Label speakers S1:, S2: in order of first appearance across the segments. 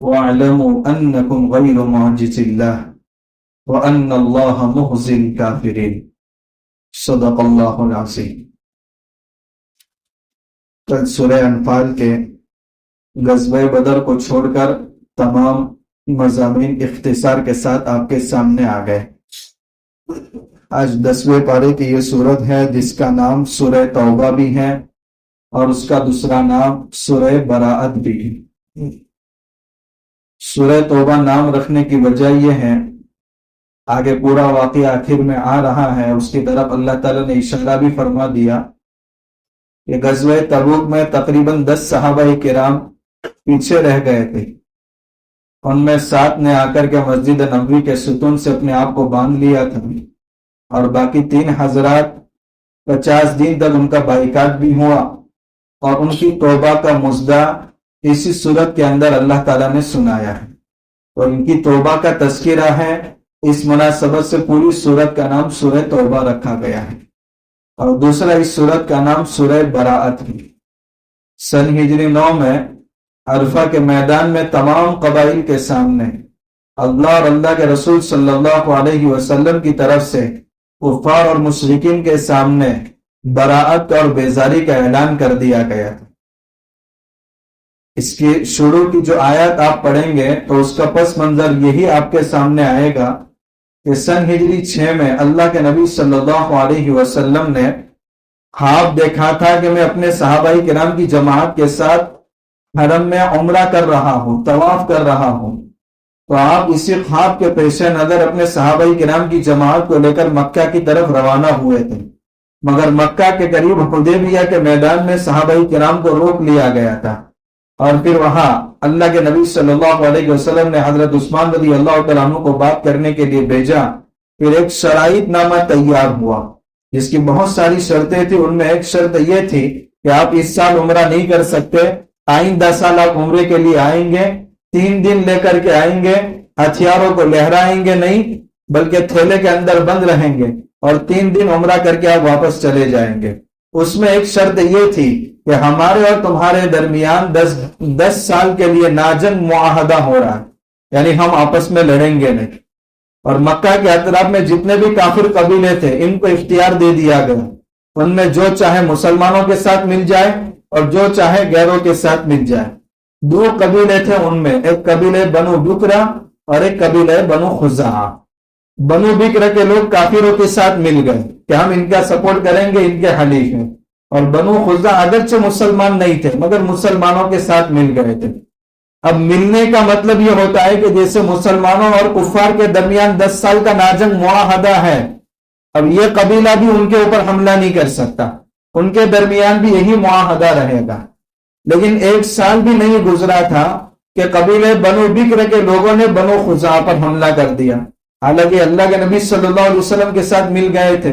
S1: وَاعْلَمُوا أَنَّكُمْ غَيْرُ مُعْجِزِ اللَّهِ وَأَنَّ اللَّهَ مُخْزِي الْكَافِرِينَ۔ صدق اللہ العظیم۔ کل سورہ انفال کے غزوہ بدر کو چھوڑ کر تمام مضامین اختصار کے ساتھ آپ کے سامنے آ گئے۔ آج 10ویں پارے کی یہ سورت ہے جس کا نام سورہ توبہ بھی ہے اور اس کا دوسرا نام سورہ براءت بھی ہے۔ سورہ توبہ نام رکھنے کی وجہ یہ ہے، آگے پورا واقعہ آخر میں آ رہا ہے، اس کی طرف اللہ تعالیٰ نے اشارہ بھی فرما دیا کہ غزوہ تبوک میں تقریباً 10 صحابہ کرام پیچھے رہ گئے تھے، ان میں 7 نے آ کر کے مسجد نبوی کے ستون سے اپنے آپ کو باندھ لیا تھا، اور باقی 3 حضرات 50 دن تک ان کا بائیکاٹ بھی ہوا، اور ان کی توبہ کا مژدہ اسی صورت کے اندر اللہ تعالیٰ نے سنایا ہے، اور ان کی توبہ کا تذکرہ ہے، اس مناسبت سے پوری سورت کا نام سورہ توبہ رکھا گیا ہے، اور دوسرا اس سورت کا نام سورہ براءت ہے۔ سن ہجری 9 میں عرفہ کے میدان میں تمام قبائل کے سامنے اللہ اور اللہ کے رسول صلی اللہ علیہ وسلم کی طرف سے کفار اور مشرکین کے سامنے براءت اور بیزاری کا اعلان کر دیا گیا تھا۔ اس کی شروع کی جو آیات آپ پڑھیں گے تو اس کا پس منظر یہی آپ کے سامنے آئے گا کہ سن ہجری 6 میں اللہ کے نبی صلی اللہ علیہ وسلم نے خواب دیکھا تھا کہ میں اپنے صحابہ کرام کی جماعت کے ساتھ حرم میں عمرہ کر رہا ہوں، طواف کر رہا ہوں، تو آپ اسی خواب کے پیش نظر اپنے صحابہ کرام کی جماعت کو لے کر مکہ کی طرف روانہ ہوئے تھے، مگر مکہ کے قریب حدیبیہ کے میدان میں صحابہ کرام کو روک لیا گیا تھا، اور پھر وہاں اللہ کے نبی صلی اللہ علیہ وسلم نے حضرت عثمان رضی اللہ تعالیٰ عنہ کو بات کرنے کے لیے بھیجا۔ پھر ایک شرائط نامہ تیار ہوا جس کی بہت ساری شرطیں تھیں، ان میں ایک شرط یہ تھی کہ آپ اس سال عمرہ نہیں کر سکتے، آئندہ سال آپ عمرے کے لیے آئیں گے، 3 دن لے کر کے آئیں گے، ہتھیاروں کو لہرائیں گے نہیں بلکہ تھیلے کے اندر بند رہیں گے، اور 3 دن عمرہ کر کے آپ واپس چلے جائیں گے۔ اس میں ایک شرط یہ تھی کہ ہمارے اور تمہارے درمیان 10 سال کے لیے ناجنگ معاہدہ ہو رہا ہے، یعنی ہم آپس میں لڑیں گے نہیں، اور مکہ کے اطراف میں جتنے بھی کافر قبیلے تھے ان کو اختیار دے دیا گیا، ان میں جو چاہے مسلمانوں کے ساتھ مل جائے اور جو چاہے غیروں کے ساتھ مل جائے۔ 2 قبیلے تھے ان میں، ایک قبیلے بنو بکرا اور ایک قبیلے بنو خزاعہ۔ بنو بکرا کے لوگ کافروں کے ساتھ مل گئے کہ ہم ان کا سپورٹ کریں گے، ان کے حلیف ہیں، اور بنو خزاعہ اگرچہ مسلمان نہیں تھے مگر مسلمانوں کے ساتھ مل گئے تھے۔ اب ملنے کا مطلب یہ ہوتا ہے کہ جیسے مسلمانوں اور کفار کے درمیان 10 سال کا ناجنگ معاہدہ ہے، اب یہ قبیلہ بھی ان کے اوپر حملہ نہیں کر سکتا، ان کے درمیان بھی یہی معاہدہ رہے گا۔ لیکن 1 سال بھی نہیں گزرا تھا کہ قبیلے بنو بکر کے لوگوں نے بنو خزاعہ پر حملہ کر دیا، حالانکہ اللہ کے نبی صلی اللہ علیہ وسلم کے ساتھ مل گئے تھے،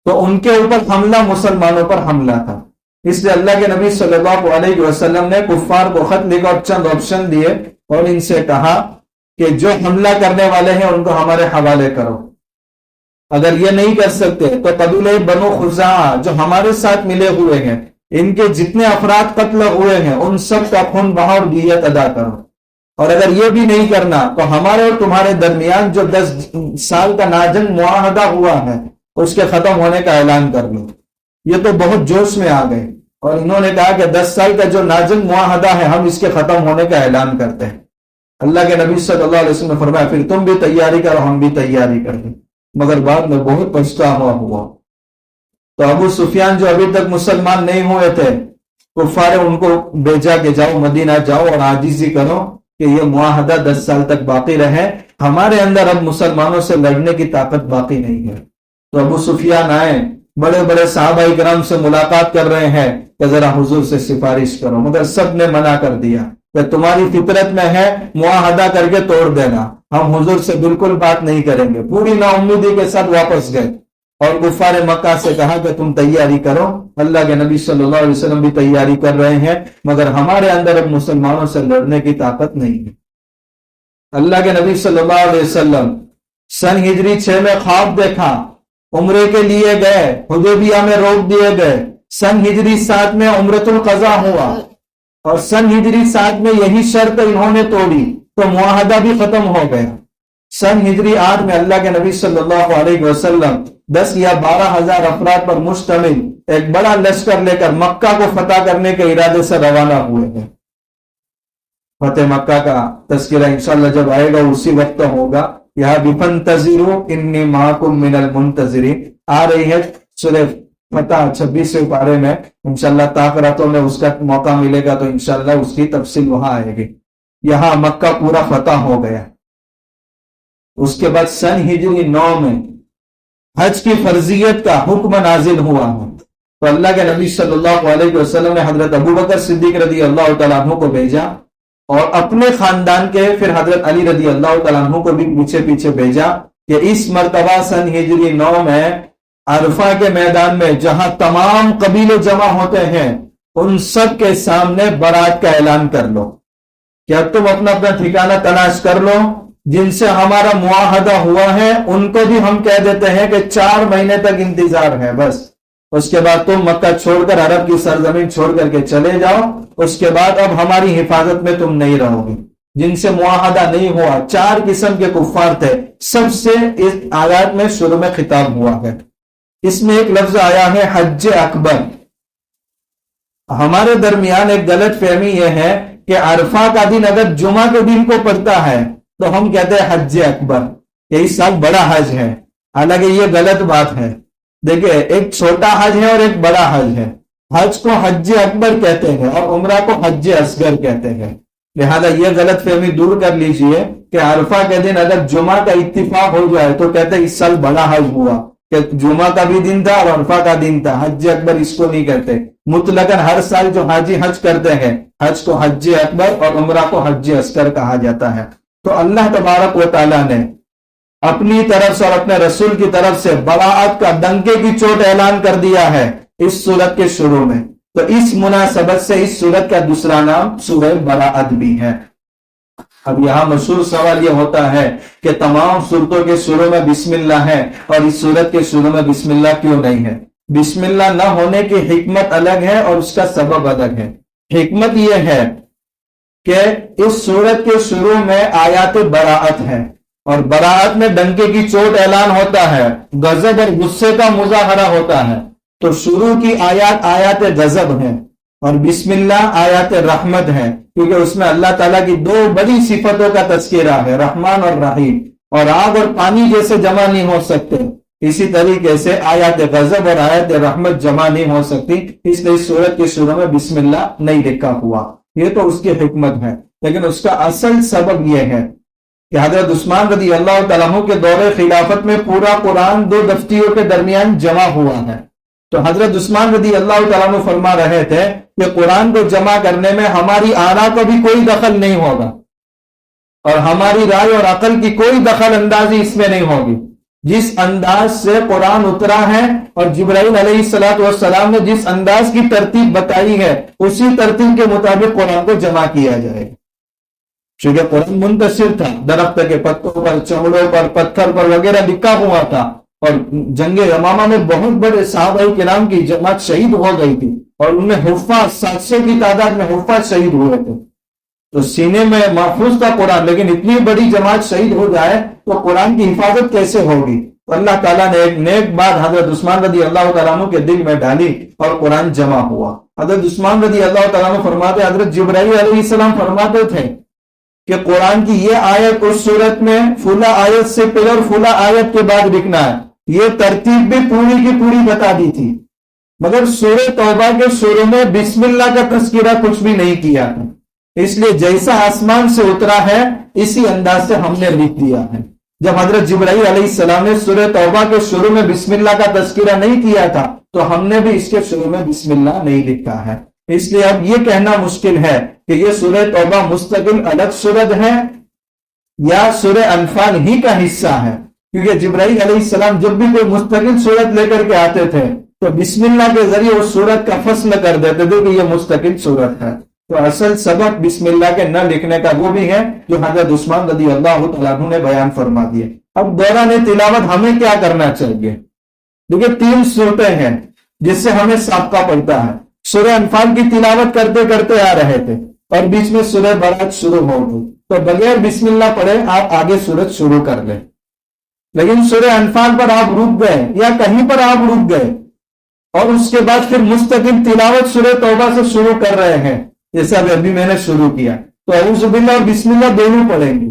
S1: تو ان کے اوپر حملہ مسلمانوں پر حملہ تھا۔ اس لیے اللہ کے نبی صلی اللہ علیہ وسلم نے کفار کو خط لکھا اور چند آپشن دیے اور ان سے کہا کہ جو حملہ کرنے والے ہیں ان کو ہمارے حوالے کرو، اگر یہ نہیں کر سکتے تو قبیلہ بنو خزاعہ جو ہمارے ساتھ ملے ہوئے ہیں ان کے جتنے افراد قتل ہوئے ہیں ان سب کا خون بہا اور دیت ادا کرو، اور اگر یہ بھی نہیں کرنا تو ہمارے اور تمہارے درمیان جو 10 سال کا ناجنگ معاہدہ ہوا ہے اس کے ختم ہونے کا اعلان کر لو۔ یہ تو بہت جوش میں آ گئے اور انہوں نے کہا کہ 10 سال کا جو ناجنگ معاہدہ ہے ہم اس کے ختم ہونے کا اعلان کرتے ہیں۔ اللہ کے نبی صلی اللہ علیہ وسلم نے فرمایا پھر تم بھی تیاری کرو، ہم بھی تیاری کر دیں، مگر بعد میں بہت پچھتاوا ہوا۔ تو ابو سفیان جو ابھی تک مسلمان نہیں ہوئے تھے، کفار ان کو بھیجا کہ جاؤ مدینہ جاؤ اور عاجزی کرو کہ یہ معاہدہ 10 سال تک باقی رہے، ہمارے اندر اب مسلمانوں سے لڑنے کی طاقت باقی نہیں ہے۔ تو ابو سفیان آئے، بڑے بڑے صحابہ کرام سے ملاقات کر رہے ہیں کہ ذرا حضور سے سفارش کرو، مگر سب نے منع کر دیا کہ تمہاری فطرت میں ہے معاہدہ کر کے توڑ دینا، ہم حضور سے بالکل بات نہیں کریں گے۔ پوری نا امیدی کے ساتھ واپس گئے اور کفار مکہ سے کہا کہ تم تیاری کرو، اللہ کے نبی صلی اللہ علیہ وسلم بھی تیاری کر رہے ہیں مگر ہمارے اندر اب مسلمانوں سے لڑنے کی طاقت نہیں ہے۔ اللہ کے نبی صلی اللہ علیہ وسلم سن ہجری 6 میں خواب دیکھا، عمرے کے لیے گئے، حدیبیہ میں روک دیے گئے، سن ہجری 7 میں عمرۃ القضاء ہوا، اور سن ہجری 7 میں یہی شرط انہوں نے توڑی تو معاہدہ بھی ختم ہو گیا۔ سن ہجری 8 میں اللہ کے نبی صلی اللہ علیہ وسلم 10 یا 12,000 افراد پر مشتمل ایک بڑا لشکر لے کر مکہ کو فتح کرنے کے ارادے سے روانہ ہوئے ہیں۔ فتح مکہ کا تذکرہ انشاءاللہ جب آئے گا اسی وقت ہوگا۔ یہاں بھی فانتظروا انی معکم من المنتظرین آ رہی ہے سورہ فتح 26ویں پارے میں، انشاءاللہ تاخراتوں میں اس کا موقع ملے گا تو انشاءاللہ اس کی تفصیل وہاں آئے گی۔ یہاں مکہ پورا فتح ہو گیا۔ اس کے بعد سن ہجری 9 میں حج کی فرضیت کا حکم نازل ہوا ہے تو اللہ کے نبی صلی اللہ علیہ وسلم نے حضرت ابوبکر صدیق رضی اللہ تعالیٰ عنہ کو بھیجا اور اپنے خاندان کے پھر حضرت علی رضی اللہ تعالیٰ عنہ کو بھی پیچھے پیچھے بھیجا کہ اس مرتبہ سن ہجری 9 میں عرفہ کے میدان میں جہاں تمام قبیلے جمع ہوتے ہیں ان سب کے سامنے برات کا اعلان کر لو کہ اب تم اپنا اپنا ٹھکانہ تلاش کر لو، جن سے ہمارا معاہدہ ہوا ہے ان کو بھی ہم کہہ دیتے ہیں کہ 4 مہینے تک انتظار ہے، بس اس کے بعد تم مکہ چھوڑ کر عرب کی سرزمین چھوڑ کر کے چلے جاؤ، اس کے بعد اب ہماری حفاظت میں تم نہیں رہو گے۔ جن سے معاہدہ نہیں ہوا 4 قسم کے کفار تھے، سب سے اس آیات میں شروع میں خطاب ہوا ہے۔ اس میں ایک لفظ آیا ہے حج اکبر۔ ہمارے درمیان ایک غلط فہمی یہ ہے کہ عرفہ کا دن اگر جمعہ کے دن کو پڑتا ہے تو ہم کہتے ہیں حج اکبر، یہ اس سال بڑا حج ہے، حالانکہ یہ غلط بات ہے۔ دیکھیں ایک چھوٹا حج ہے اور ایک بڑا حج ہے، حج کو حج اکبر کہتے ہیں اور عمرہ کو حج اصغر کہتے ہیں، لہذا یہ غلط فہمی دور کر لیجئے کہ عرفہ کے دن اگر جمعہ کا اتفاق ہو جائے تو کہتے ہیں اس سال بڑا حج ہوا، کہ جمعہ کا بھی دن تھا اور عرفہ کا دن تھا، حج اکبر اس کو نہیں کرتے۔ مطلقاً ہر سال جو حاجی حج کرتے ہیں حج کو حج اکبر اور عمرہ کو حج اصغر کہا جاتا ہے۔ تو اللہ تبارک و تعالیٰ نے اپنی طرف سے اور اپنے رسول کی طرف سے براءت کا ڈنکے کی چوٹ اعلان کر دیا ہے اس سورت کے شروع میں، تو اس مناسبت سے اس سورت کا دوسرا نام سورہ براءت بھی ہے۔ اب یہاں مشہور سوال یہ ہوتا ہے کہ تمام سورتوں کے شروع میں بسم اللہ ہے اور اس سورت کے شروع میں بسم اللہ کیوں نہیں ہے؟ بسم اللہ نہ ہونے کی حکمت الگ ہے اور اس کا سبب الگ ہے۔ حکمت یہ ہے کہ اس سورت کے شروع میں آیات براءت ہے اور براءت میں ڈنکے کی چوٹ اعلان ہوتا ہے، غضب اور غصے کا مظاہرہ ہوتا ہے، تو شروع کی آیات آیات غضب ہیں اور بسم اللہ آیات رحمت ہے، کیونکہ اس میں اللہ تعالیٰ کی 2 بڑی صفتوں کا تذکرہ ہے، رحمان اور رحیم، اور آگ اور پانی جیسے جمع نہیں ہو سکتے اسی طریقے سے آیات غضب اور آیات رحمت جمع نہیں ہو سکتی، اس لیے اس سورت کے شروع میں بسم اللہ نہیں لکھا ہوا۔ یہ تو اس کی حکمت ہے، لیکن اس کا اصل سبب یہ ہے کہ حضرت عثمان رضی اللہ تعالیٰ عنہ کے دور خلافت میں پورا قرآن 2 دفتیوں کے درمیان جمع ہوا ہے، تو حضرت عثمان رضی اللہ تعالیٰ عنہ فرما رہے تھے کہ قرآن کو جمع کرنے میں ہماری آراء کا بھی کوئی دخل نہیں ہوگا اور ہماری رائے اور عقل کی کوئی دخل اندازی اس میں نہیں ہوگی۔ جس انداز سے قرآن اترا ہے اور جبرائیل علیہ السلام نے جس انداز کی ترتیب بتائی ہے اسی ترتیب کے مطابق قرآن کو جمع کیا جائے گا، چونکہ قرآن منتشر تھا، درخت کے پتوں پر، چمڑوں پر، پتھر پر وغیرہ لکھا ہوا تھا، اور جنگ یمامہ میں بہت بڑے صحابہ کرام کی جماعت شہید ہو گئی تھی اور ان میں حفاظ 700 کی تعداد میں حفاظ شہید ہوئے تھے، تو سینے میں محفوظ تھا قرآن، لیکن اتنی بڑی جماعت شہید ہو جائے تو قرآن کی حفاظت کیسے ہوگی؟ تو اللہ تعالیٰ نے ایک نیک بات حضرت عثمان رضی اللہ تعالیٰ عنہ کے دل میں ڈالی اور قرآن جمع ہوا۔ حضرت عثمان رضی اللہ تعالیٰ عنہ فرماتے، حضرت جبرائیل علیہ السلام فرماتے تھے کہ قرآن کی یہ آیت اس صورت میں فلاں آیت سے پہلے اور فلاں آیت کے بعد لکھنا ہے، یہ ترتیب بھی پوری کی پوری بتا دی تھی، مگر سورہ توبہ کے شروع میں بسم اللہ کا تذکرہ کچھ بھی نہیں کیا تھا، اس لیے جیسا آسمان سے اترا ہے اسی انداز سے ہم نے لکھ دیا ہے۔ جب حضرت جبرائیل علیہ السلام نے سورہ توبہ کے شروع میں بسم اللہ کا تذکرہ نہیں کیا تھا تو ہم نے بھی اس کے شروع میں بسم اللہ نہیں لکھا ہے، اس لیے اب یہ کہنا مشکل ہے کہ یہ سورہ توبہ مستقل الگ سورت ہے یا سورہ انفال ہی کا حصہ ہے، کیونکہ جبرائیل علیہ السلام جب بھی کوئی مستقل سورت لے کر کے آتے تھے تو بسم اللہ کے ذریعے اس سورت کا فصل کر دیتے تھے کہ یہ مستقل سورت ہے۔ تو اصل سبب بسم اللہ کے نہ لکھنے کا وہ بھی ہے جو حضرت عثمان رضی اللہ تعالیٰ عنہ نے بیان فرما دیا۔ اب دوران تلاوت ہمیں کیا کرنا چاہیے؟ دیکھیے 3 صورتیں ہیں جس سے ہمیں سابقہ پڑتا ہے۔ سورہ انفال کی تلاوت کرتے کرتے آ رہے تھے اور بیچ میں سورہ برات شروع ہو گئی، تو بغیر بسم اللہ پڑھے آپ آگے سورت شروع کر لیں، لیکن سورہ انفال پر آپ رک گئے یا کہیں پر آپ رک گئے اور اس کے بعد پھر مستقل تلاوت سورہ توبہ سے شروع کر رہے ہیں جیسے ابھی میں نے شروع کیا، تو اعوذ باللہ اور بسم اللہ دونوں پڑھیں گے۔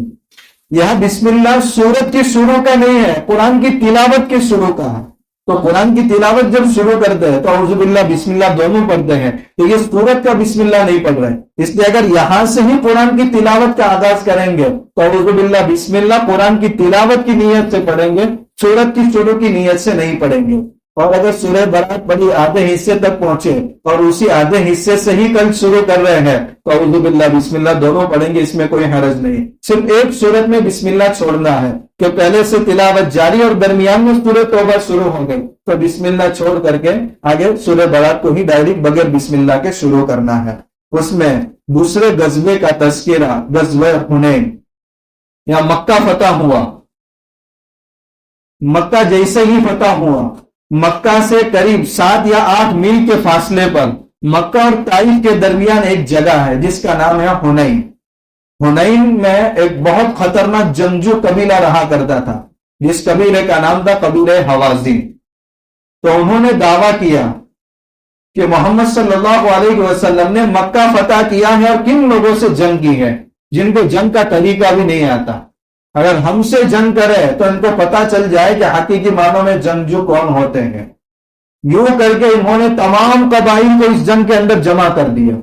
S1: یہاں بسم اللہ سورت کی شروع کا نہیں ہے، قرآن کی تلاوت کے شروع کا ہے، تو قرآن کی تلاوت جب شروع کرتے ہیں تو اعوذ باللہ بسم اللہ دونوں پڑھتے ہیں، تو یہ سورت کا بسم اللہ نہیں پڑھ رہے، اس لیے اگر یہاں سے ہی قرآن کی تلاوت کا آغاز کریں گے تو اعوذ باللہ بسم اللہ قرآن کی تلاوت کی نیت سے پڑھیں گے، سورت کی شروع کی نیت سے نہیں پڑھیں گے۔ اور اگر سورہ برات بڑی آدھے حصے تک پہنچے اور اسی آدھے حصے سے ہی کل شروع کر رہے ہیں تو اعوذ باللہ بسم اللہ دونوں پڑھیں گے، اس میں کوئی حرج نہیں، صرف ایک سورت میں بسم اللہ چھوڑنا ہے کہ پہلے سے تلاوت جاری اور درمیان میں سورہ توبہ شروع ہو گئی تو بسم اللہ چھوڑ کر کے آگے سورہ برات کو ہی ڈائریکٹ بغیر بسم اللہ کے شروع کرنا ہے۔ اس میں دوسرے غزوے کا تذکرہ غزوہ حنین، یا مکہ فتح ہوا، مکہ جیسے ہی فتح ہوا، مکہ سے قریب 7 یا 8 میل کے فاصلے پر مکہ اور طائف کے درمیان ایک جگہ ہے جس کا نام ہے حنین۔ حنین میں ایک بہت خطرناک جنگجو قبیلہ رہا کرتا تھا جس قبیلے کا نام تھا قبیلہ حوازن۔ تو انہوں نے دعویٰ کیا کہ محمد صلی اللہ علیہ وسلم نے مکہ فتح کیا ہے اور کن لوگوں سے جنگ کی ہے جن کو جنگ کا طریقہ بھی نہیں آتا، اگر ہم سے جنگ کرے تو ان کو پتا چل جائے کہ حقیقی معنوں میں جنگجو کون ہوتے ہیں۔ یوں کر کے انہوں نے تمام قبائل کو اس جنگ کے اندر جمع کر دیا۔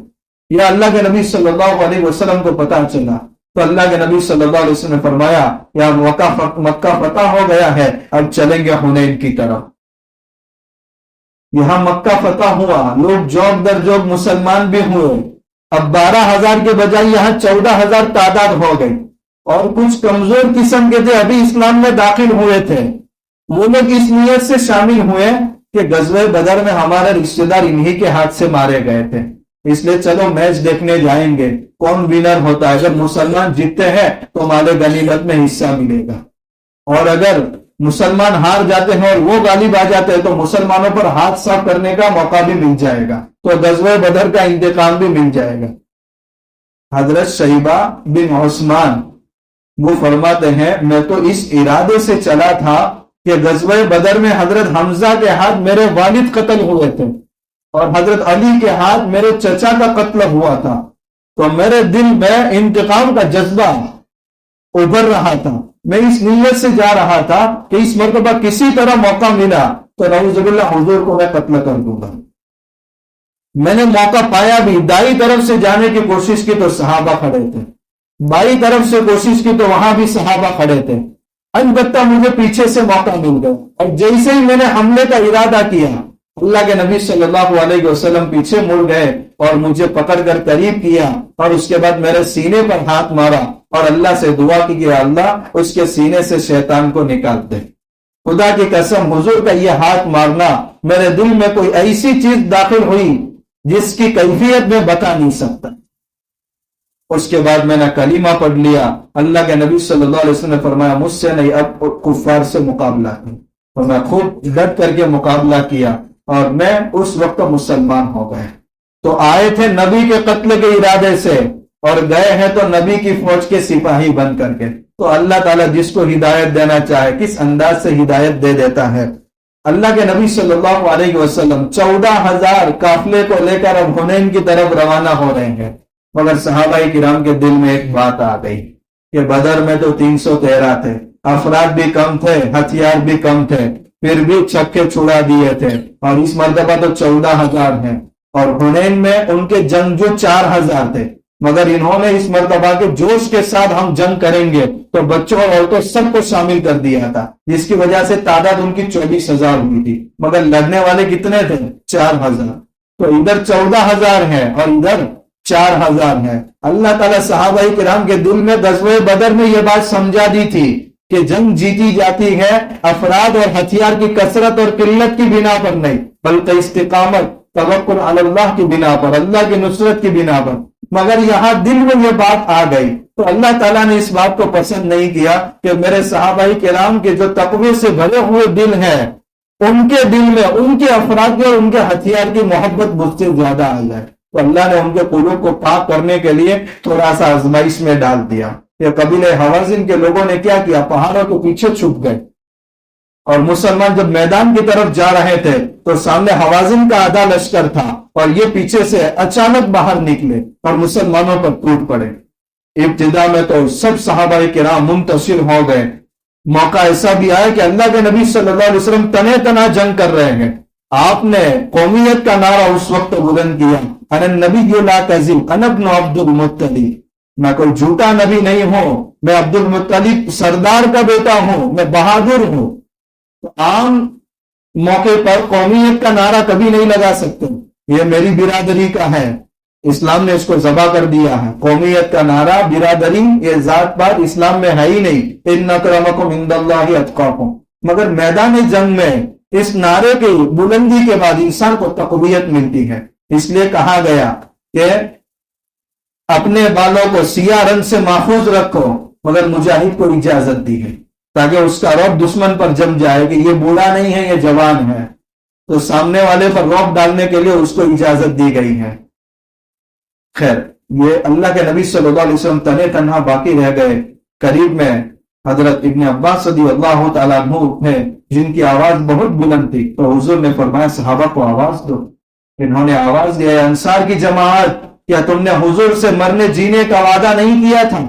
S1: یہ اللہ کے نبی صلی اللہ علیہ وسلم کو پتا چلا تو اللہ کے نبی صلی اللہ علیہ وسلم نے فرمایا یا مکہ فتح ہو گیا ہے، اب چلیں گے حنین کی طرف۔ یہاں مکہ فتح ہوا، لوگ جوک در جوک مسلمان بھی ہوئے، اب 12,000 کے بجائے یہاں 14,000 تعداد ہو گئی، اور کچھ کمزور قسم کے تھے ابھی اسلام میں داخل ہوئے تھے، وہ لوگ اس نیت سے شامل ہوئے کہ غزوہ بدر میں ہمارے رشتہ دار انہی کے ہاتھ سے مارے گئے تھے، اس لیے چلو میچ دیکھنے جائیں گے کون ونر ہوتا ہے، اگر مسلمان جیتتے ہیں تو مال غنیمت میں حصہ ملے گا، اور اگر مسلمان ہار جاتے ہیں اور وہ غالب آ جاتے ہیں تو مسلمانوں پر ہاتھ صاف کرنے کا موقع بھی مل جائے گا، تو غزوہ بدر کا انتقام بھی مل جائے گا۔ حضرت شیبہ بن عثمان وہ فرماتے ہیں میں تو اس ارادے سے چلا تھا کہ غزوہ بدر میں حضرت حمزہ کے ہاتھ میرے والد قتل ہوئے تھے اور حضرت علی کے ہاتھ میرے چچا کا قتل ہوا تھا، تو میرے دل میں انتقام کا جذبہ ابھر رہا تھا، میں اس نیت سے جا رہا تھا کہ اس مرتبہ کسی طرح موقع ملا تو نعوذ باللہ حضور کو میں قتل کر دوں گا۔ میں نے موقع پایا بھی، دائیں طرف سے جانے کی کوشش کی تو صحابہ کھڑے تھے، بائیں طرف سے کوشش کی تو وہاں بھی صحابہ کھڑے تھے، البتہ مجھے پیچھے سے موقع مل گیا، اور جیسے ہی میں نے حملے کا ارادہ کیا اللہ کے نبی صلی اللہ علیہ وسلم پیچھے مڑ گئے اور مجھے پکڑ کر قریب کیا اور اس کے بعد میرے سینے پر ہاتھ مارا اور اللہ سے دعا کی کہ اللہ اس کے سینے سے شیطان کو نکال دے۔ خدا کی قسم حضور کا یہ ہاتھ مارنا میرے دل میں کوئی ایسی چیز داخل ہوئی جس کی کیفیت میں بتا نہیں سکتا۔ اس کے بعد میں نے کلمہ پڑھ لیا، اللہ کے نبی صلی اللہ علیہ وسلم نے فرمایا مجھ سے نہیں اب کفار سے مقابلہ کیا، اور میں خوب ڈٹ کر کے مقابلہ کیا اور میں اس وقت مسلمان ہو گئے۔ تو آئے تھے نبی کے قتل کے ارادے سے اور گئے ہیں تو نبی کی فوج کے سپاہی بن کر کے۔ تو اللہ تعالیٰ جس کو ہدایت دینا چاہے کس انداز سے ہدایت دے دیتا ہے۔ اللہ کے نبی صلی اللہ علیہ وسلم 14,000 قافلے کو لے کر اب حنین کی طرف روانہ ہو رہے ہیں، مگر صحابہ کرام کے دل میں ایک بات آ گئی کہ بدر میں تو 313 تھے، افراد بھی کم تھے، ہتھیار بھی کم تھے، پھر بھی چھکے چھڑا دیے تھے، اور اس مرتبہ تو 14,000 ہیں، اور حنین میں ان کے جنگجو 4,000 تھے، مگر انہوں نے اس مرتبہ کے جوش کے ساتھ ہم جنگ کریں گے تو بچوں اور عورتوں سب کو شامل کر دیا تھا، جس کی وجہ سے تعداد ان کی 24,000 ہوئی تھی، مگر لڑنے والے کتنے تھے؟ 4,000۔ تو ادھر 14,000 ہیں اور ادھر 4,000 ہیں۔ اللہ تعالیٰ صحابہ کرام کے دل میں غزوہ بدر میں یہ بات سمجھا دی تھی کہ جنگ جیتی جاتی ہے افراد اور ہتھیار کی کثرت اور قلت کی بنا پر نہیں، بلکہ استقامت توکل علی اللہ کی بنا پر، اللہ کی نصرت کی بنا پر۔ مگر یہاں دل میں یہ بات آ گئی تو اللہ تعالیٰ نے اس بات کو پسند نہیں کیا کہ میرے صحابہ کرام کے جو تقوی سے بھرے ہوئے دل ہیں ان کے دل میں ان کے افراد کی اور ان کے ہتھیار کی محبت مجھ سے زیادہ آ جائے، تو اللہ نے ان کے قلوب کو پاک کرنے کے لیے تھوڑا سا آزمائش میں ڈال دیا۔ یہ قبیلہ حوازن کے لوگوں نے کیا کیا، پہاڑوں کے پیچھے چھپ گئے، اور مسلمان جب میدان کی طرف جا رہے تھے تو سامنے حوازن کا آدھا لشکر تھا اور یہ پیچھے سے اچانک باہر نکلے اور مسلمانوں پر ٹوٹ پڑے۔ ابتدا میں تو سب صحابہ کرام منتصر ہو گئے۔ موقع ایسا بھی آیا کہ اللہ کے نبی صلی اللہ علیہ وسلم تنے تنا جنگ کر رہے ہیں، آپ نے قومیت کا نعرہ اس وقت بلند کیا، انا النبی لا کذب انا ابن عبد المطلب، میں کوئی جھوٹا نبی نہیں ہوں، میں عبد المطلب سردار کا بیٹا ہوں، میں بہادر ہوں۔ تو عام موقع پر قومیت کا نعرہ کبھی نہیں لگا سکتے، یہ میری برادری کا ہے، اسلام نے اس کو ذبح کر دیا ہے۔ قومیت کا نعرہ، برادری، یہ ذات پات اسلام میں ہے ہی نہیں، ان اکرمکم عند اللہ اتقاکم۔ مگر میدان جنگ میں اس نعرے کی بلندی کے بعد انسان کو تقویت ملتی ہے، اس لیے کہا گیا کہ اپنے بالوں کو سیاہ رنگ سے محفوظ رکھو، مگر مجاہد کو اجازت دی ہے تاکہ اس کا رعب دشمن پر جم جائے کہ یہ بوڑھا نہیں ہے، یہ جوان ہے، تو سامنے والے پر رعب ڈالنے کے لیے اس کو اجازت دی گئی ہے۔ خیر، یہ اللہ کے نبی صلی اللہ علیہ وسلم تنے تنہا باقی رہ گئے۔ قریب میں حضرت ابن عباس رضی اللہ تعالیٰ عنہ ہے جن کی آواز بہت بلند تھی، تو حضور نے فرمایا صحابہ کو آواز دو۔ انہوں نے آواز دیا، انصار کی جماعت، کیا تم نے حضور سے مرنے جینے کا وعدہ نہیں کیا تھا؟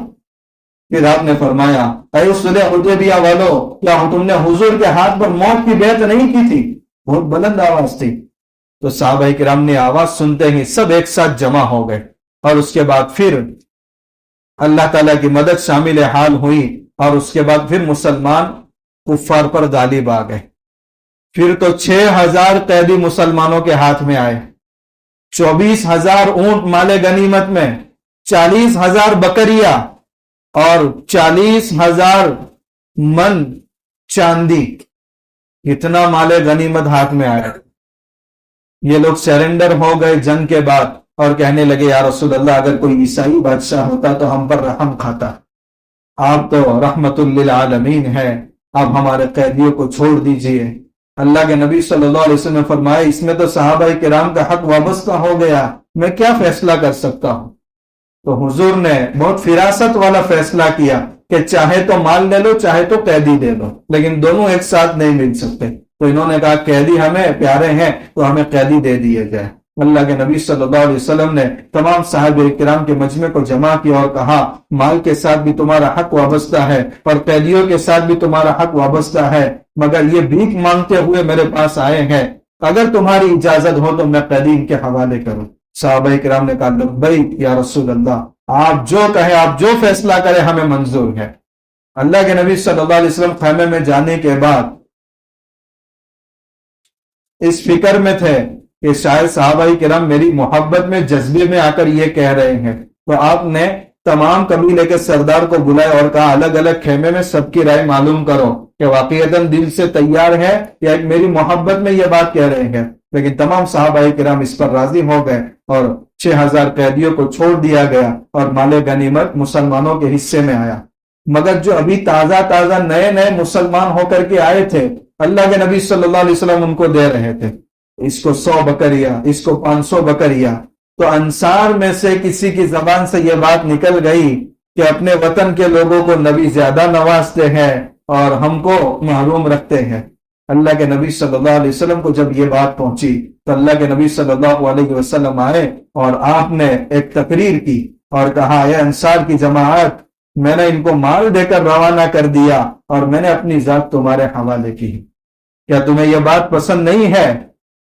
S1: پھر آپ نے فرمایا، اے صلح حدیبیہ والو، کیا تم نے حضور کے ہاتھ پر موت کی بیعت نہیں کی تھی؟ بہت بلند آواز تھی۔ تو صحابہ کرام نے آواز سنتے ہی سب ایک ساتھ جمع ہو گئے، اور اس کے بعد پھر اللہ تعالیٰ کی مدد شامل حال ہوئی، اور اس کے بعد پھر مسلمان کفار پر غالب آ گئے۔ پھر تو 6000 قیدی مسلمانوں کے ہاتھ میں آئے، 24,000 اونٹ مال غنیمت میں، 40,000 بکریاں اور 40,000 من چاندی، اتنا مال غنیمت ہاتھ میں آیا۔ یہ لوگ سیرنڈر ہو گئے جنگ کے بعد اور کہنے لگے، یا رسول اللہ، اگر کوئی عیسائی بادشاہ ہوتا تو ہم پر رحم کھاتا، آپ تو رحمت للعالمین ہے، آپ ہمارے قیدیوں کو چھوڑ دیجئے۔ اللہ کے نبی صلی اللہ علیہ وسلم نے فرمایا، اس میں تو صحابہ کرام کا حق وابستہ ہو گیا، میں کیا فیصلہ کر سکتا ہوں؟ تو حضور نے بہت فراست والا فیصلہ کیا کہ چاہے تو مال لے لو، چاہے تو قیدی دے لو، لیکن دونوں ایک ساتھ نہیں مل سکتے۔ تو انہوں نے کہا قیدی ہمیں پیارے ہیں تو ہمیں قیدی دے دیے جائے۔ اللہ کے نبی صلی اللہ علیہ وسلم نے تمام صحابہ کرام کے مجمع کو جمع کیا اور کہا، مال کے ساتھ بھی تمہارا حق وابستہ ہے اور قیدیوں کے ساتھ بھی تمہارا حق وابستہ ہے، مگر یہ بھیک مانگتے ہوئے میرے پاس آئے ہیں، اگر تمہاری اجازت ہو تو میں قیدی ان کے حوالے کروں۔ صحابہ کرام نے کہا، لبیک یا رسول اللہ، آپ جو کہیں، آپ جو فیصلہ کریں ہمیں منظور ہے۔ اللہ کے نبی صلی اللہ علیہ وسلم خیمے میں جانے کے بعد اس فکر میں تھے کہ شاید صحابہ کرام میری محبت میں جذبے میں آ کر یہ کہہ رہے ہیں، تو آپ نے تمام قبیلے کے سردار کو بلایا اور کہا، الگ الگ خیمے میں سب کی رائے معلوم کرو کہ واقعتاً دل سے تیار ہے یا ایک میری محبت میں یہ بات کہہ رہے ہیں۔ لیکن تمام صحابہ کرام اس پر راضی ہو گئے اور 6000 قیدیوں کو چھوڑ دیا گیا اور مال غنیمت مسلمانوں کے حصے میں آیا۔ مگر جو ابھی تازہ نئے نئے مسلمان ہو کر کے آئے تھے، اللہ کے نبی صلی اللہ علیہ وسلم ان کو دے رہے تھے، اس کو 100 بکریاں، اس کو 500 بکریاں۔ تو انصار میں سے کسی کی زبان سے یہ بات نکل گئی کہ اپنے وطن کے لوگوں کو نبی زیادہ نوازتے ہیں اور ہم کو محروم رکھتے ہیں۔ اللہ کے نبی صلی اللہ علیہ وسلم کو جب یہ بات پہنچی تو اللہ کے نبی صلی اللہ علیہ وسلم آئے اور آپ نے ایک تقریر کی اور کہا، اے انصار کی جماعت، میں نے ان کو مال دے کر روانہ کر دیا اور میں نے اپنی ذات تمہارے حوالے کی، کیا تمہیں یہ بات پسند نہیں ہے؟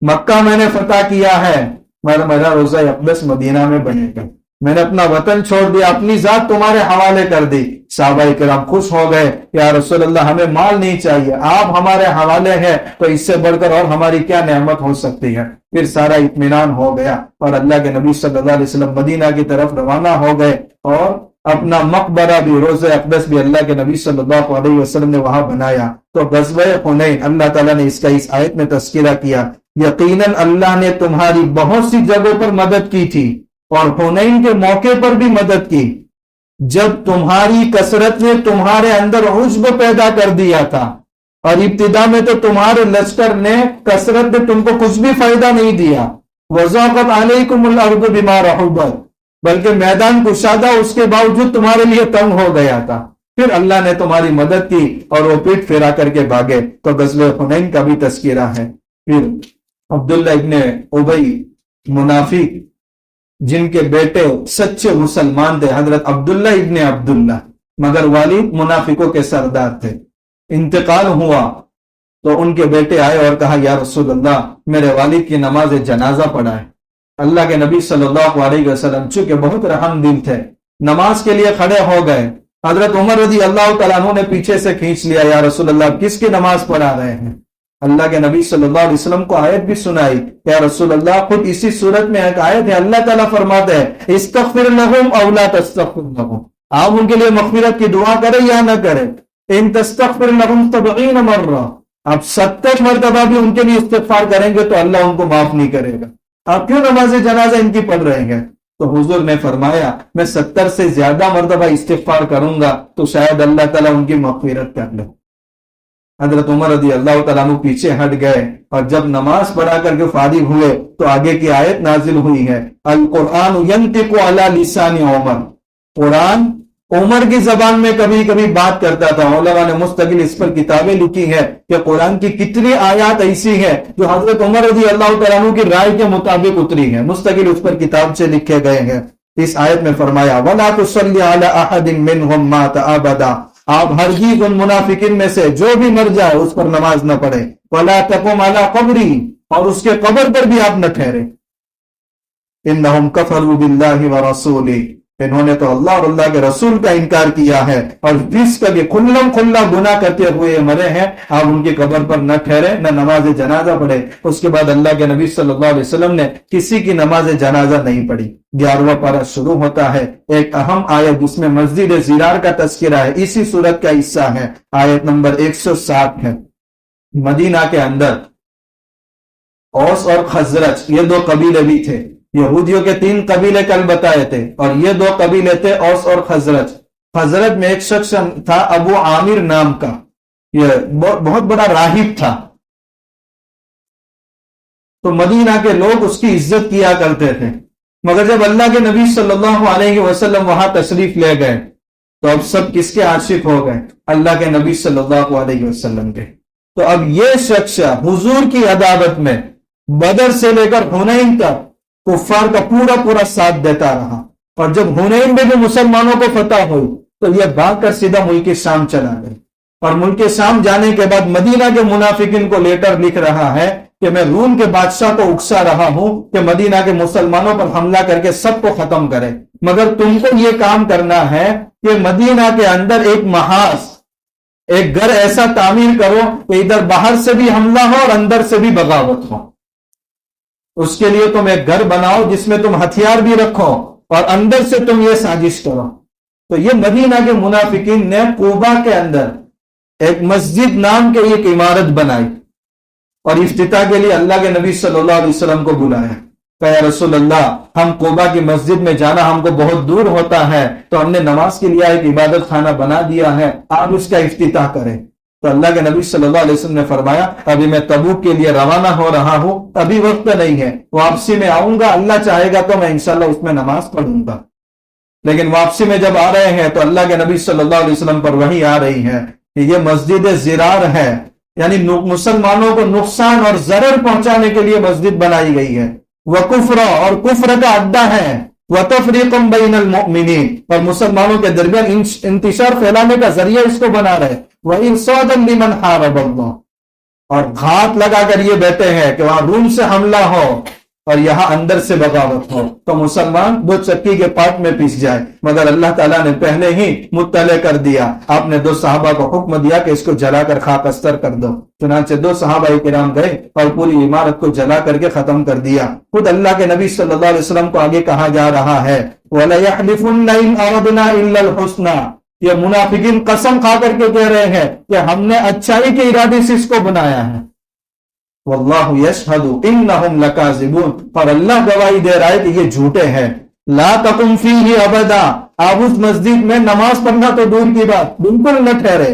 S1: مکہ میں نے فتح کیا ہے، میرا روزہ اقدس مدینہ میں بنے گا، میں نے اپنا وطن چھوڑ دیا، اپنی ذات تمہارے حوالے کر دی۔ صحابہ کرام خوش ہو گئے، یا رسول اللہ، ہمیں مال نہیں چاہیے، آپ ہمارے حوالے ہیں تو اس سے بڑھ کر اور ہماری کیا نعمت ہو سکتی ہے۔ پھر سارا اطمینان ہو گیا اور اللہ کے نبی صلی اللہ علیہ وسلم مدینہ کی طرف روانہ ہو گئے، اور اپنا مقبرہ بھی، روزہ اقدس بھی اللہ کے نبی صلی اللہ علیہ وسلم نے وہاں بنایا۔ تو غزوہ حنین، اللہ تعالیٰ نے اس کا اس آیت میں تذکرہ کیا، یقیناً اللہ نے تمہاری بہت سی جگہوں پر مدد کی تھی اور حنین کے موقع پر بھی مدد کی، جب تمہاری کثرت نے تمہارے اندر عجب پیدا کر دیا تھا اور ابتدا میں تو تمہارے لشکر نے کثرت نے تم کو کچھ بھی فائدہ نہیں دیا. وَضَاقَتْ عَلَيْكُمُ الْأَرْضُ بِمَا رَحُبَتْ، بلکہ میدان کشادہ اس کے باوجود تمہارے لیے تنگ ہو گیا تھا. پھر اللہ نے تمہاری مدد کی اور وہ پیٹ پھیرا کر کے بھاگے. تو غزوہ حنین کا بھی تذکرہ ہے. پھر عبداللہ ابن ابی منافق جن کے بیٹے سچے مسلمان تھے، حضرت عبداللہ ابن عبداللہ، مگر والد منافقوں کے سردار تھے. انتقال ہوا تو ان کے بیٹے آئے اور کہا یا رسول اللہ میرے والد کی نماز جنازہ پڑھائے. اللہ کے نبی صلی اللہ علیہ وسلم چونکہ بہت رحم دل تھے نماز کے لیے کھڑے ہو گئے. حضرت عمر رضی اللہ تعالیٰ عنہ نے پیچھے سے کھینچ لیا، یا رسول اللہ کس کی نماز پڑھا رہے ہیں؟ اللہ کے نبی صلی اللہ علیہ وسلم کو آیت بھی سنائی. یا رسول اللہ خود اسی صورت میں ایک آیت ہے، اللہ تعالیٰ فرماتے ہیں استغفر لہم او لا تستغفر لہم، آپ ان کے لیے مغفرت کی دعا کریں یا نہ کریں. ان تستغفر لہم 70 مرہ، آپ 70 مرتبہ بھی ان کے لیے استغفار کریں گے تو اللہ ان کو معاف نہیں کرے گا. آپ کیوں نماز جنازہ ان کی پڑھ رہے ہیں؟ تو حضور نے فرمایا میں 70 سے زیادہ مرتبہ استغفار کروں گا تو شاید اللہ تعالیٰ ان کی مغفرت کر لے. حضرت عمر رضی اللہ تعالیٰ عنہ پیچھے ہٹ گئے اور جب نماز پڑھا کر کے فارغ ہوئے تو آگے کی آیت نازل ہوئی ہے، القرآن ینطق علی لسان عمر. قرآن عمر کی زبان میں کبھی کبھی بات کرتا تھا. علماء نے مستقل اس پر کتابیں لکھی ہیں کہ قرآن کی کتنی آیات ایسی ہیں جو حضرت عمر رضی اللہ تعالیٰ عنہ کی رائے کے مطابق اتری ہیں، مستقل اس پر کتاب سے لکھے گئے ہیں. اس آیت میں فرمایا وَلَا تُصَلِّ عَلَىٰ أَحَدٍ مِّنْهُمْ مَاتَ أَبَدًا، آپ ہرگز ان منافقین میں سے جو بھی مر جائے اس پر نماز نہ پڑھے. وَلَا تَقُمْ عَلَىٰ قَبْرِهِ، اور اس کے قبر پر بھی آپ نہ ٹھہرے. إِنَّهُمْ كَفَرُوا بِاللَّهِ وَرَسُولِهِ، انہوں نے تو اللہ اور اللہ کے رسول کا انکار کیا ہے اور فسق کے کھلم کھلا گناہ کرتے ہوئے مرے ہیں. آپ ان کی قبر پر نہ ٹھہرے نہ نماز جنازہ پڑھے. اس کے بعد اللہ کے نبی صلی اللہ علیہ وسلم نے کسی کی نماز جنازہ نہیں پڑھی. 11واں پارہ شروع ہوتا ہے ایک اہم آیت جس میں مسجد زرار کا تذکرہ ہے، اسی سورت کا حصہ ہے، آیت نمبر 107 ہے. مدینہ کے اندر اوس اور خزرج یہ دو قبیلے بھی تھے. یہودیوں کے 3 قبیلے کل بتائے تھے اور یہ 2 قبیلے تھے اوس اور خزرج. خزرج میں ایک شخص تھا ابو عامر نام کا، یہ بہت بڑا راہب تھا. تو مدینہ کے لوگ اس کی عزت کیا کرتے تھے، مگر جب اللہ کے نبی صلی اللہ علیہ وسلم وہاں تشریف لے گئے تو اب سب کس کے عاشق ہو گئے؟ اللہ کے نبی صلی اللہ علیہ وسلم کے. تو اب یہ شخص حضور کی عداوت میں بدر سے لے کر حنین تک کفار کا پورا ساتھ دیتا رہا. اور جب حنین میں بھی مسلمانوں کو فتح ہوئی تو یہ بھاگ کر سیدھا ملک شام چلا گئے. اور ملک شام جانے کے بعد مدینہ کے منافقین کو لیٹر لکھ رہا ہے کہ میں روم کے بادشاہ کو اکسا رہا ہوں کہ مدینہ کے مسلمانوں پر حملہ کر کے سب کو ختم کرے، مگر تم کو یہ کام کرنا ہے کہ مدینہ کے اندر ایک محاذ، ایک گھر ایسا تعمیر کرو کہ ادھر باہر سے بھی حملہ ہو اور اندر سے بھی بغاوت ہو. اس کے لیے تم ایک گھر بناؤ جس میں تم ہتھیار بھی رکھو اور اندر سے تم یہ سازش کرو. تو یہ مدینہ کے منافقین نے کوبا کے اندر ایک مسجد نام کے ایک عمارت بنائی اور افتتاح کے لیے اللہ کے نبی صلی اللہ علیہ وسلم کو بلایا. کہ یا رسول اللہ ہم کوبا کی مسجد میں جانا ہم کو بہت دور ہوتا ہے تو ہم نے نماز کے لیے ایک عبادت خانہ بنا دیا ہے، آپ اس کا افتتاح کریں. تو اللہ کے نبی صلی اللہ علیہ وسلم نے فرمایا ابھی میں تبوک کے لیے روانہ ہو رہا ہوں، ابھی وقت نہیں ہے، واپسی میں آؤں گا، اللہ چاہے گا تو میں انشاءاللہ اس میں نماز پڑھوں گا. لیکن واپسی میں جب آ رہے ہیں تو اللہ کے نبی صلی اللہ علیہ وسلم پر وحی آ رہی ہے کہ یہ مسجد زرار ہے، یعنی مسلمانوں کو نقصان اور ضرر پہنچانے کے لیے مسجد بنائی گئی ہے. وَكُفْرَ، اور کفر کا اڈا ہے، وَتَفْرِيقًا بَيْنَ الْمُؤْمِنِينَ، اور مسلمانوں کے درمیان انتشار پھیلانے کا ذریعہ اس کو بنا رہے. وَإِرْصَادًا لِمَنْ حَارَبَ اللَّهَ، اور گھات لگا کر یہ بیٹھے ہیں کہ وہاں روم سے حملہ ہو اور یہاں اندر سے بغاوت ہو تو مسلمان 2 چکی کے پاٹ میں پیس جائے. مگر اللہ تعالیٰ نے پہلے ہی مطلع کر دیا. آپ نے 2 صحابہ کو حکم دیا کہ اس کو جلا کر خاک استر کر دو. چنانچہ 2 صحابہ کرام گئے اور پوری عمارت کو جلا کر کے ختم کر دیا. خود اللہ کے نبی صلی اللہ علیہ وسلم کو آگے کہا جا رہا ہے وَلَيَحْلِفُنَّ إِنْ أَرَدْنَا إِلَّا الْحُسْنَى، یہ منافقین قسم کھا کر کے کہہ رہے ہیں کہ ہم نے اچھائی کے ارادے سے اس کو بنایا ہے. واللہ یشہد انہم لکاذبون، اور اللہ گواہی دے رہا ہے کہ یہ جھوٹے ہیں. لا تقم فیہ ابدا، آپ اس مسجد میں نماز پڑھنا تو دور کی بات بالکل نہ ٹھہرے.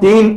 S1: 3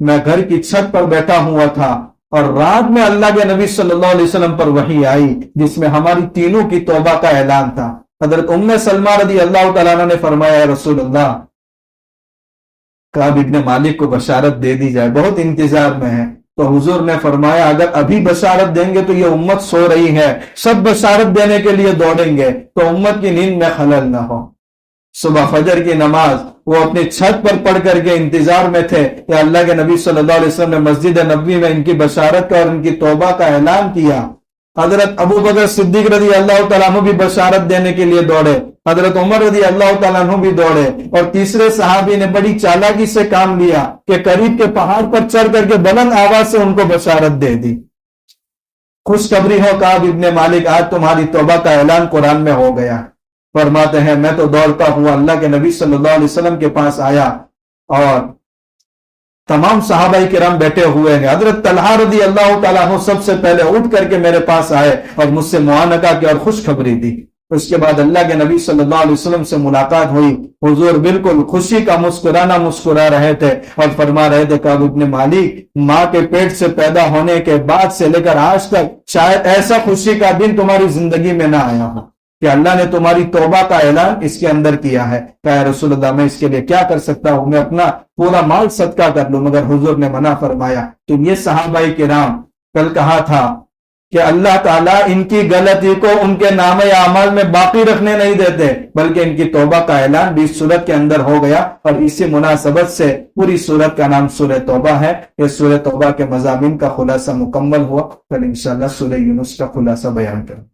S1: میں گھر کی چھت پر بیٹھا ہوا تھا اور رات میں اللہ کے نبی صلی اللہ علیہ وسلم پر وحی آئی جس میں ہماری تینوں کی توبہ کا اعلان تھا۔ حضرت ام سلمہ رضی اللہ تعالیٰ عنہ نے فرمایا، رسول اللہ، کعب ابن مالک کو بشارت دے دی جائے، بہت انتظار میں ہے۔ تو حضور نے فرمایا اگر ابھی بشارت دیں گے تو یہ امت سو رہی ہے، سب بشارت دینے کے لیے دوڑیں گے تو امت کی نیند میں خلل نہ ہو۔ صبح فجر کی نماز وہ اپنی چھت پر پڑھ کر کے انتظار میں تھے کہ اللہ کے نبی صلی اللہ علیہ وسلم نے مسجد نبوی میں ان کی بشارت کا اور ان کی توبہ کا اعلان کیا۔ حضرت ابو بکر صدیق رضی اللہ تعالیٰ عنہ بھی بشارت دینے کے لیے دوڑے، حضرت عمر رضی اللہ تعالیٰ عنہ بھی دوڑے، اور تیسرے صحابی نے بڑی چالاکی سے کام لیا کہ قریب کے پہاڑ پر چڑھ کر کے بلند آواز سے ان کو بشارت دے دی۔ خوشخبری ہو کعب ابن مالک، آج تمہاری توبہ کا اعلان قرآن میں ہو گیا۔ فرماتے ہیں میں تو دوڑتا ہوا اللہ کے نبی صلی اللہ علیہ وسلم کے پاس آیا اور تمام صحابہ کرام بیٹھے ہوئے ہیں۔ حضرت طلحہ رضی اللہ تعالیٰ عنہ سب سے پہلے اٹھ کر کے میرے پاس آئے اور مجھ سے معانقہ کی اور خوشخبری دی۔ اس کے بعد اللہ کے نبی صلی اللہ علیہ وسلم سے ملاقات ہوئی، حضور بالکل خوشی کا مسکرانا مسکرا رہے تھے اور فرما رہے تھے کعب ابن مالک، ماں کے پیٹ سے پیدا ہونے کے بعد سے لے کر آج تک شاید ایسا خوشی کا دن تمہاری زندگی میں نہ آیا ہو کہ اللہ نے تمہاری توبہ کا اعلان اس کے اندر کیا ہے۔ کہا رسول اللہ میں اس کے لیے کیا کر سکتا ہوں، میں اپنا پورا مال صدقہ کر لوں، مگر حضور نے منع فرمایا۔ تو یہ صحابہ کرام کل کہا تھا کہ اللہ تعالیٰ ان کی غلطی کو ان کے نام اعمال میں باقی رکھنے نہیں دیتے، بلکہ ان کی توبہ کا اعلان بھی اس سورت کے اندر ہو گیا، اور اسی مناسبت سے پوری سورت کا نام سورہ توبہ ہے۔ یہ سورہ توبہ کے مضامین کا خلاصہ مکمل ہوا، پھر انشاءاللہ سورہ یونس کا خلاصہ بیان کریں۔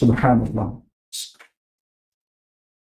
S1: سبحان اللہ۔